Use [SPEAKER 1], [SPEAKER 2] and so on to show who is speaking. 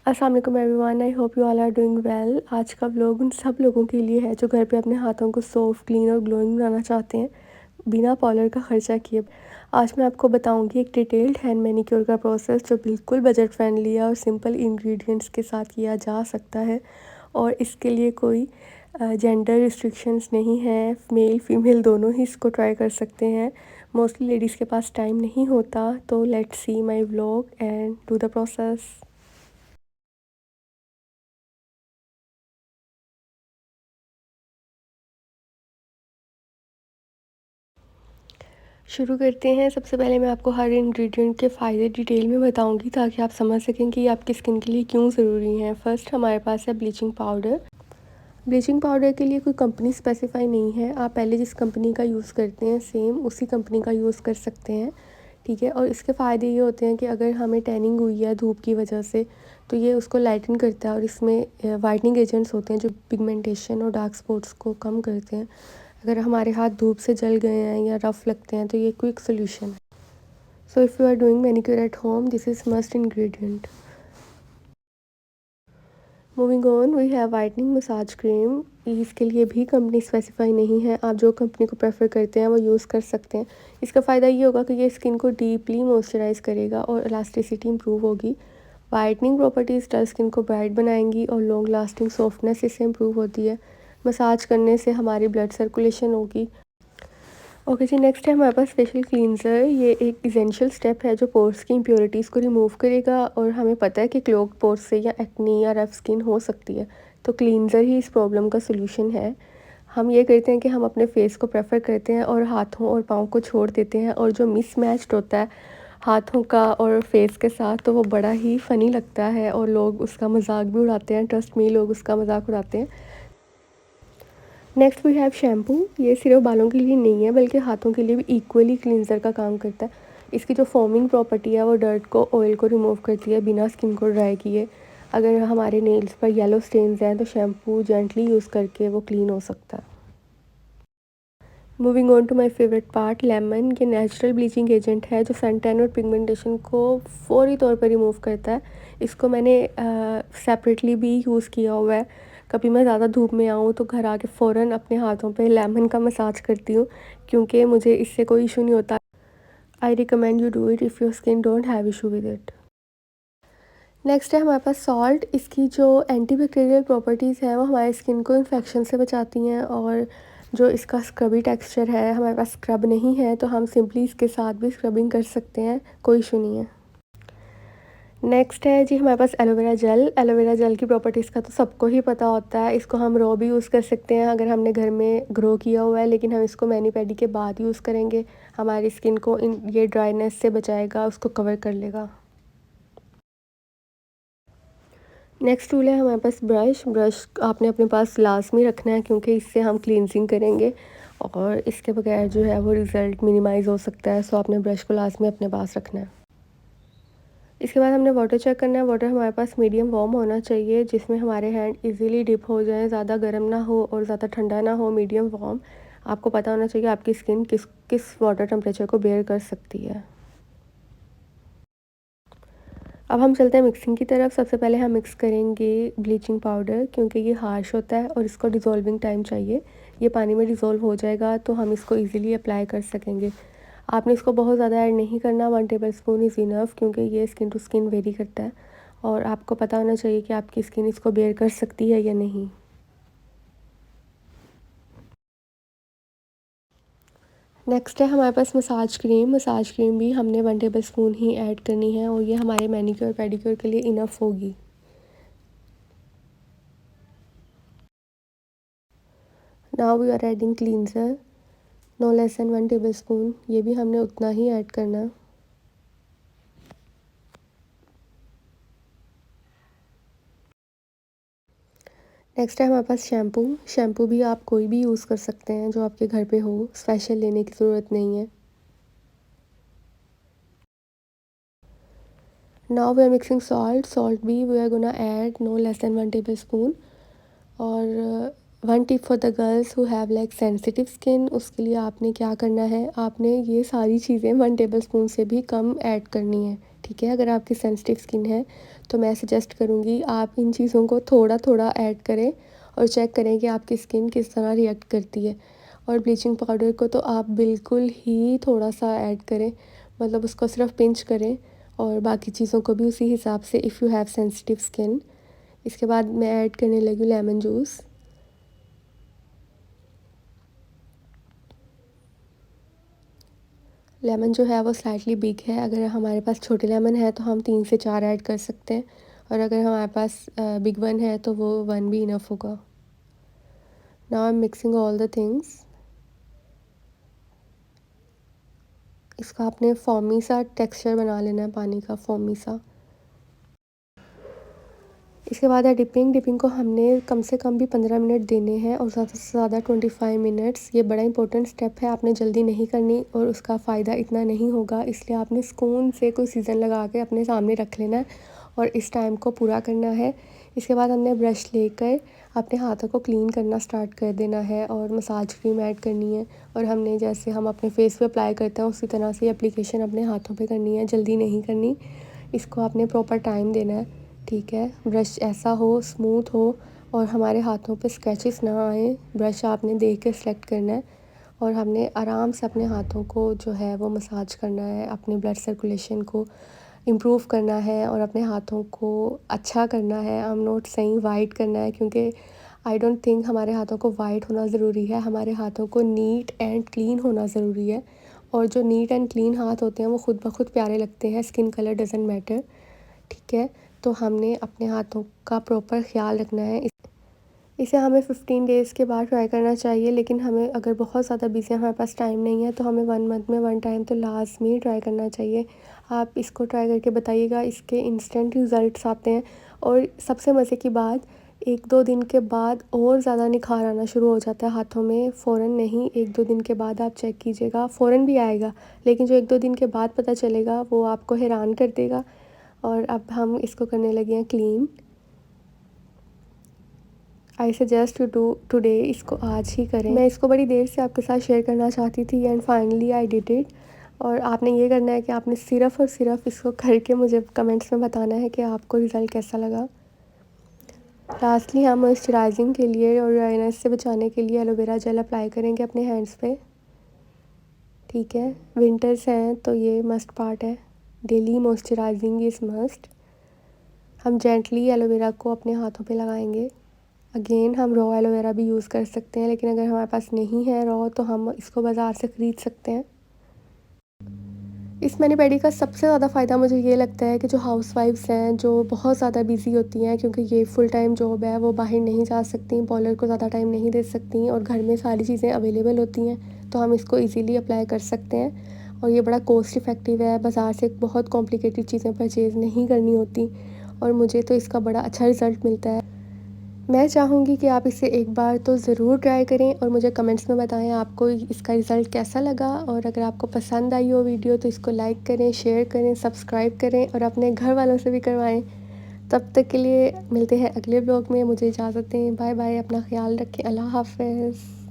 [SPEAKER 1] अस्सलाम वालेकुम everyone, I hope you all are doing well. आज का व्लॉग उन सब लोगों के लिए है जो घर पे अपने हाथों को सॉफ्ट, क्लीन और ग्लोइंग बनाना चाहते हैं बिना पार्लर का खर्चा किए। आज मैं आपको बताऊंगी एक डिटेल्ड हैंड मैनीक्योर का प्रोसेस जो बिल्कुल बजट फ्रेंडली है और सिंपल इंग्रेडिएंट्स के साथ किया जा सकता है। और इसके लिए कोई जेंडर रिस्ट्रिक्शंस नहीं है, मेल फीमेल दोनों ही इसको ट्राई कर सकते हैं। मोस्टली लेडीज़ के पास टाइम नहीं होता, तो let's see my vlog and do the process. शुरू करते हैं। सबसे पहले मैं आपको हर इंग्रेडिएंट के फ़ायदे डिटेल में बताऊंगी ताकि आप समझ सकें कि ये आपकी स्किन के लिए क्यों ज़रूरी हैं। फ़र्स्ट हमारे पास है ब्लीचिंग पाउडर। ब्लीचिंग पाउडर के लिए कोई कंपनी स्पेसिफाई नहीं है, आप पहले जिस कंपनी का यूज़ करते हैं सेम उसी कंपनी का यूज़ कर सकते हैं, ठीक है। और इसके फ़ायदे ये होते हैं कि अगर हमें टैनिंग हुई है धूप की वजह से तो ये उसको लाइटन करता है, और इसमें वाइटनिंग एजेंट्स होते हैं जो पिगमेंटेशन और डार्क स्पॉट्स को कम करते हैं। अगर हमारे हाथ धूप से जल गए हैं या रफ़ लगते हैं तो ये क्विक सोल्यूशन है। So if you are doing manicure at home, this is must ingredient. Moving on, we have whitening massage cream. इसके लिए भी कंपनी स्पेसिफाई नहीं है, आप जो कंपनी को प्रेफर करते हैं वो यूज़ कर सकते हैं। इसका फ़ायदा ये होगा कि ये स्किन को डीपली मॉइस्चराइज करेगा और इलास्टिसिटी इंप्रूव होगी। वाइटनिंग प्रॉपर्टीज़ डल स्किन को ब्राइट बनाएंगी और लॉन्ग लास्टिंग सॉफ्टनेस इससे इंप्रूव होती है। मसाज करने से हमारी ब्लड सर्कुलेशन होगी। ओके जी, नेक्स्ट है हमारे पास फेशियल क्लींजर। ये एक इसेंशियल स्टेप है जो पोर्स की इम्प्योरिटीज़ को रिमूव करेगा, और हमें पता है कि क्लोग्ड पोर्स से या एक्नी या रफ स्किन हो सकती है, तो क्लींजर ही इस प्रॉब्लम का सोल्यूशन है। हम ये करते हैं कि हम अपने फेस को प्रेफर करते हैं और हाथों और पाँव को छोड़ देते हैं, और जो मिसमैच्ड होता है हाथों का और फेस के साथ तो वो बड़ा ही फ़नी लगता है और लोग उसका मजाक भी उड़ाते हैं। ट्रस्ट मी, लोग उसका मजाक उड़ाते हैं। Next we have shampoo. ये सिर्फ बालों के लिए नहीं है बल्कि हाथों के लिए भी इक्वली क्लींजर का काम करता है। इसकी जो फोमिंग प्रॉपर्टी है वो डर्ट को, ऑयल को रिमूव करती है बिना स्किन को ड्राई किए। अगर हमारे नेल्स पर येलो स्टेन्स हैं तो शैम्पू जेंटली यूज़ करके वो क्लीन हो सकता है। Moving on to my favourite part, lemon. ये नेचुरल ब्लीचिंग एजेंट है जो सन टैन और पिगमेंटेशन को फौरी तौर पर रिमूव करता है। इसको मैंने सेपरेटली भी यूज़ किया हुआ है। कभी मैं ज़्यादा धूप में आऊँ तो घर आके फ़ौरन अपने हाथों पे लेमन का मसाज करती हूँ, क्योंकि मुझे इससे कोई इशू नहीं होता। I recommend you do it if your skin don't have issue with it. Next है हमारे पास सॉल्ट। इसकी जो एंटीबैक्टीरियल प्रॉपर्टीज़ हैं वो हमारे स्किन को इन्फेक्शन से बचाती हैं, और जो इसका स्क्रबी टेक्सचर है, हमारे पास स्क्रब नहीं है तो हम सिंपली इसके साथ भी स्क्रबिंग कर सकते हैं, कोई इशू नहीं है। नेक्स्ट है जी हमारे पास एलोवेरा जेल। एलोवेरा जेल की प्रॉपर्टीज़ का तो सबको ही पता होता है। इसको हम रॉ भी यूज़ कर सकते हैं अगर हमने घर में ग्रो किया हुआ है, लेकिन हम इसको मैनी पैडी के बाद यूज़ करेंगे। हमारी स्किन को इन ये ड्राइनेस से बचाएगा, उसको कवर कर लेगा। नेक्स्ट टूल है हमारे पास ब्रश। ब्रश आपने अपने पास लाजमी रखना है क्योंकि इससे हम क्लींजिंग करेंगे, और इसके बगैर जो है वो रिज़ल्ट मिनिमाइज़ हो सकता है। सो आपने ब्रश को लाजमी अपने पास रखना है। इसके बाद हमने वाटर चेक करना है। वाटर हमारे पास मीडियम वार्म होना चाहिए जिसमें हमारे हैंड इजीली डिप हो जाएं, ज़्यादा गर्म ना हो और ज़्यादा ठंडा ना हो, मीडियम वार्म। आपको पता होना चाहिए आपकी स्किन किस किस वाटर टेम्परेचर को बेयर कर सकती है। अब हम चलते हैं मिक्सिंग की तरफ। सबसे पहले हम मिक्स करेंगे ब्लीचिंग पाउडर, क्योंकि ये हार्श होता है और इसको डिज़ोल्विंग टाइम चाहिए। ये पानी में डिज़ोल्व हो जाएगा तो हम इसको इजीली अप्लाई कर सकेंगे। आपने इसको बहुत ज़्यादा ऐड नहीं करना, 1 टेबलस्पून इज़ इनफ, क्योंकि ये स्किन टू स्किन वेरी करता है और आपको पता होना चाहिए कि आपकी स्किन इसको बेयर कर सकती है या नहीं। नेक्स्ट है हमारे पास मसाज क्रीम। मसाज क्रीम भी हमने 1 टेबलस्पून ही ऐड करनी है और ये हमारे मैनिक्योर पेडिक्योर के लिए इनफ होगी। Now we are adding cleanser, no less than 1 tablespoon. ये भी हमने उतना ही ऐड करना है। नेक्स्ट है हमारे पास शैम्पू। शैम्पू भी आप कोई भी यूज़ कर सकते हैं जो आपके घर पे हो, स्पेशल लेने की ज़रूरत नहीं है। Now we are mixing salt. Salt भी we are gonna add no less than 1 tablespoon. और one tip for the girls who have like sensitive skin, उसके लिए आपने क्या करना है, आपने ये सारी चीज़ें 1 टेबलस्पून से भी कम ऐड करनी है, ठीक है। अगर आपकी सेंसिटिव स्किन है तो मैं सजेस्ट करूँगी आप इन चीज़ों को थोड़ा थोड़ा ऐड करें और चेक करें कि आपकी स्किन किस तरह रिएक्ट करती है। और ब्लीचिंग पाउडर को तो आप बिल्कुल ही थोड़ा सा ऐड करें, मतलब उसको सिर्फ पिंच करें, और बाकी चीज़ों को भी उसी हिसाब से, if you have sensitive skin. इसके बाद मैं ऐड करने लगी लेमन जूस। लेमन जो है वो स्लाइटली बिग है, अगर हमारे पास छोटे लेमन है तो हम 3 से 4 ऐड कर सकते हैं, और अगर हमारे पास बिग वन है तो वो 1 भी इनफ होगा। Now I am mixing all the things. इसका आपने फोमी सा टेक्सचर बना लेना है, पानी का फोमी सा। इसके बाद है डिपिंग। डिपिंग को हमने कम से कम भी 15 मिनट देने हैं और ज़्यादा से ज़्यादा 25 मिनट्स। ये बड़ा इंपॉर्टेंट स्टेप है, आपने जल्दी नहीं करनी और उसका फ़ायदा इतना नहीं होगा, इसलिए आपने सुकून से कोई सीज़न लगा के अपने सामने रख लेना है और इस टाइम को पूरा करना है। इसके बाद हमने ब्रश लेकर अपने हाथों को क्लीन करना स्टार्ट कर देना है और मसाज क्रीम ऐड करनी है, और हमने जैसे हम अपने फेस पे अप्लाई करते हैं उसी तरह से एप्लीकेशन अपने हाथों पे करनी है, जल्दी नहीं करनी। इसको आपने प्रॉपर टाइम देना है, ठीक है। ब्रश ऐसा हो, स्मूथ हो और हमारे हाथों पे स्क्रैचेस ना आए। ब्रश आपने देख के सेलेक्ट करना है और हमने आराम से अपने हाथों को जो है वो मसाज करना है, अपने ब्लड सर्कुलेशन को इम्प्रूव करना है और अपने हाथों को अच्छा करना है। I am not saying white करना है, क्योंकि आई डोंट थिंक हमारे हाथों को वाइट होना ज़रूरी है, हमारे हाथों को नीट एंड क्लीन होना ज़रूरी है। और जो नीट एंड क्लीन हाथ होते हैं वो खुद ब खुद प्यारे लगते हैं, स्किन कलर डजेंट मैटर, ठीक है। तो हमने अपने हाथों का प्रॉपर ख्याल रखना है। इसे हमें 15 डेज़ के बाद ट्राई करना चाहिए, लेकिन हमें अगर बहुत ज़्यादा बिज़ी है, हमारे पास टाइम नहीं है, तो हमें 1 मंथ में 1 टाइम तो लाज़मी ट्राई करना चाहिए। आप इसको ट्राई करके बताइएगा, इसके इंस्टेंट रिज़ल्ट्स आते हैं। और सबसे मज़े की बात, 1-2 दिन के बाद और ज़्यादा निखार आना शुरू हो जाता है हाथों में, फ़ौरन नहीं। 1-2 दिन के बाद आप चेक कीजिएगा, फ़ौरन भी आएगा, लेकिन जो 1-2 दिन के बाद पता चलेगा वो आपको हैरान कर देगा। और अब हम इसको करने लगे हैं clean. I suggest to do today, इसको आज ही करें। मैं इसको बड़ी देर से आपके साथ शेयर करना चाहती थी and finally I did it. और आपने ये करना है कि आपने सिर्फ़ और सिर्फ इसको करके मुझे कमेंट्स में बताना है कि आपको रिज़ल्ट कैसा लगा। लास्टली हम मॉइस्चराइजिंग के लिए और ड्राइनेस से बचाने के लिए एलोवेरा जेल अप्लाई करेंगे अपने हैंड्स पे, ठीक है। विंटर्स हैं तो ये मस्ट पार्ट है, डेली मॉइस्चराइजिंग इज़ मस्ट। हम जेंटली एलोवेरा को अपने हाथों पे लगाएंगे। अगेन हम रॉ एलोवेरा भी यूज़ कर सकते हैं, लेकिन अगर हमारे पास नहीं है रॉ तो हम इसको बाज़ार से ख़रीद सकते हैं। इस मैनी पेडी का सबसे ज़्यादा फ़ायदा मुझे ये लगता है कि जो हाउसवाइफ्स हैं, जो बहुत ज़्यादा बिज़ी होती हैं, क्योंकि ये फुल टाइम जॉब है, वो बाहर नहीं जा सकती, पार्लर को ज़्यादा टाइम नहीं दे सकती और घर में सारी चीज़ें अवेलेबल होती हैं, तो हम इसको ईज़िली अप्लाई कर सकते हैं। और ये बड़ा कॉस्ट इफ़ेक्टिव है, बाज़ार से बहुत कॉम्प्लिकेटेड चीज़ें परचेज़ नहीं करनी होती, और मुझे तो इसका बड़ा अच्छा रिज़ल्ट मिलता है। मैं चाहूँगी कि आप इसे एक बार तो ज़रूर ट्राई करें और मुझे कमेंट्स में बताएं आपको इसका रिज़ल्ट कैसा लगा। और अगर आपको पसंद आई हो वीडियो तो इसको लाइक करें, शेयर करें, सब्सक्राइब करें और अपने घर वालों से भी करवाएं। तब तक के लिए मिलते हैं अगले ब्लॉग में, मुझे इजाज़त दें, बाय बाय, अपना ख्याल रखें, अल्लाह हाफ़िज़।